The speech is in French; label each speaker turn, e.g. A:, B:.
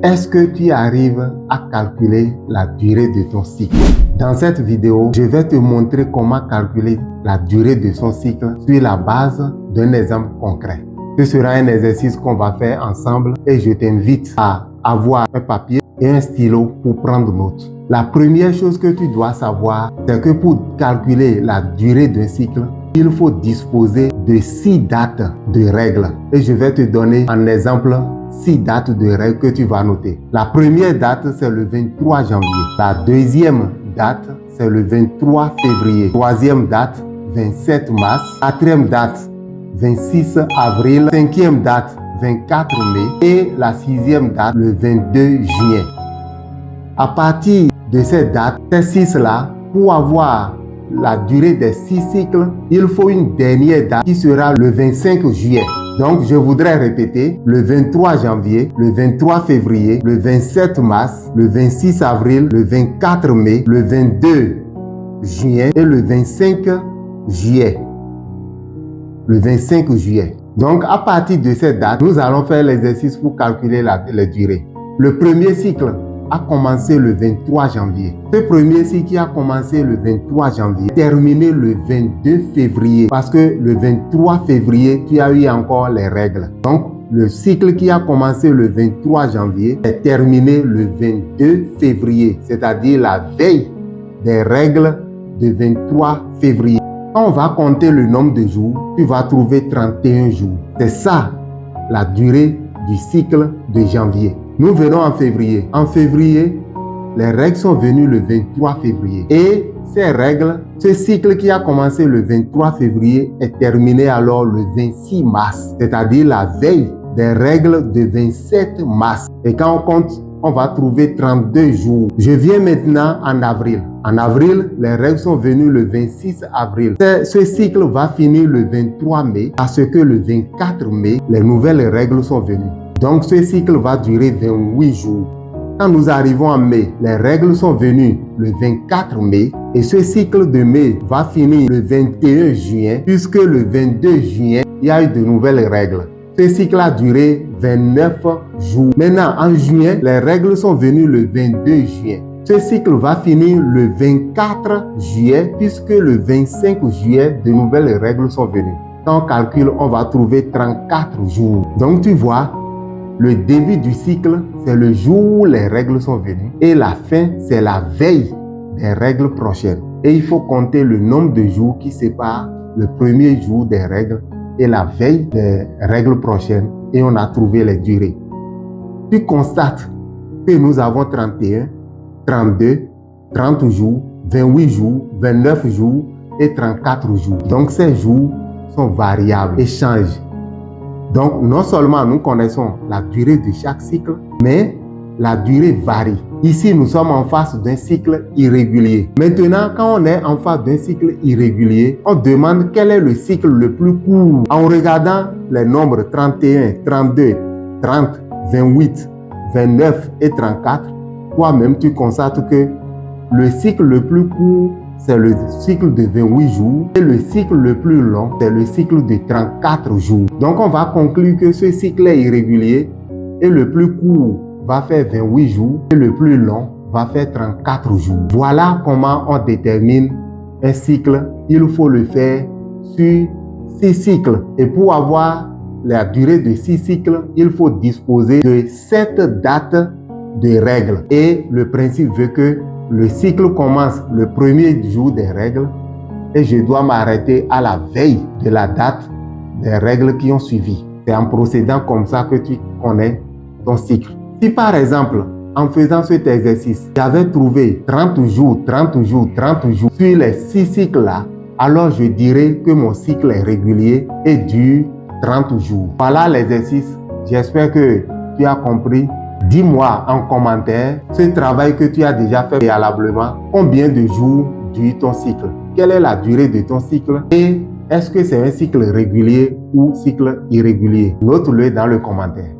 A: Est-ce que tu arrives à calculer la durée de ton cycle? Dans cette vidéo, je vais te montrer comment calculer la durée de son cycle sur la base d'un exemple concret. Ce sera un exercice qu'on va faire ensemble et je t'invite à avoir un papier et un stylo pour prendre note. La première chose que tu dois savoir, c'est que pour calculer la durée d'un cycle, il faut disposer de 6 dates de règles. Et je vais te donner en exemple 6 dates de règles que tu vas noter. La première date, c'est le 23 janvier. La deuxième date, c'est le 23 février. Troisième date, 27 mars. Quatrième date, 26 avril. Cinquième date, 24 mai. Et la sixième date, le 22 juillet. À partir de ces dates, ces 6-là, pour avoir la durée des 6 cycles, il faut une dernière date qui sera le 25 juillet. Donc, je voudrais répéter le 23 janvier, le 23 février, le 27 mars, le 26 avril, le 24 mai, le 22 juin et le 25 juillet. Le 25 juillet. Donc, à partir de cette date, nous allons faire l'exercice pour calculer la durée. Le premier cycle a commencé le 23 janvier. Ce premier cycle qui a commencé le 23 janvier, terminé le 22 février. Parce que le 23 février, tu as eu encore les règles. Donc, le cycle qui a commencé le 23 janvier est terminé le 22 février, c'est-à-dire la veille des règles de 23 février. Quand on va compter le nombre de jours, tu vas trouver 31 jours. C'est ça la durée du cycle de janvier. Nous venons en février. En février, les règles sont venues le 23 février. Et ces règles, ce cycle qui a commencé le 23 février est terminé alors le 26 mars, c'est-à-dire la veille des règles de 27 mars. Et quand on compte, on va trouver 32 jours. Je viens maintenant en avril. En avril, les règles sont venues le 26 avril. Ce cycle va finir le 23 mai parce que le 24 mai, les nouvelles règles sont venues. Donc, ce cycle va durer 28 jours. Quand nous arrivons en mai, les règles sont venues le 24 mai et ce cycle de mai va finir le 21 juin puisque le 22 juin, il y a eu de nouvelles règles. Ce cycle a duré 29 jours. Maintenant, en juin, les règles sont venues le 22 juin. Ce cycle va finir le 24 juillet puisque le 25 juillet, de nouvelles règles sont venues. Quand on calcule, on va trouver 34 jours. Donc, tu vois, le début du cycle, c'est le jour où les règles sont venues. Et la fin, c'est la veille des règles prochaines. Et il faut compter le nombre de jours qui séparent le premier jour des règles et la veille des règles prochaines. Et on a trouvé les durées. Tu constates que nous avons 31, 32, 30 jours, 28 jours, 29 jours et 34 jours. Donc ces jours sont variables et changent. Donc, non seulement nous connaissons la durée de chaque cycle, mais la durée varie. Ici, nous sommes en face d'un cycle irrégulier. Maintenant, quand on est en face d'un cycle irrégulier, on demande quel est le cycle le plus court. En regardant les nombres 31, 32, 30, 28, 29 et 34, toi-même, tu constates que le cycle le plus court, c'est le cycle de 28 jours et le cycle le plus long, c'est le cycle de 34 jours. Donc, on va conclure que ce cycle est irrégulier et le plus court va faire 28 jours et le plus long va faire 34 jours. Voilà comment on détermine un cycle. Il faut le faire sur 6 cycles. Et pour avoir la durée de 6 cycles, il faut disposer de 7 dates de règles. Et le principe veut que le cycle commence le premier jour des règles et je dois m'arrêter à la veille de la date des règles qui ont suivi. C'est en procédant comme ça que tu connais ton cycle. Si par exemple, en faisant cet exercice, j'avais trouvé 30 jours, 30 jours, 30 jours sur les 6 cycles-là, alors je dirais que mon cycle est régulier et dure 30 jours. Voilà l'exercice. J'espère que tu as compris. Dis-moi en commentaire ce travail que tu as déjà fait préalablement. Combien de jours dure ton cycle? Quelle est la durée de ton cycle? Et est-ce que c'est un cycle régulier ou cycle irrégulier? Note-le dans le commentaire.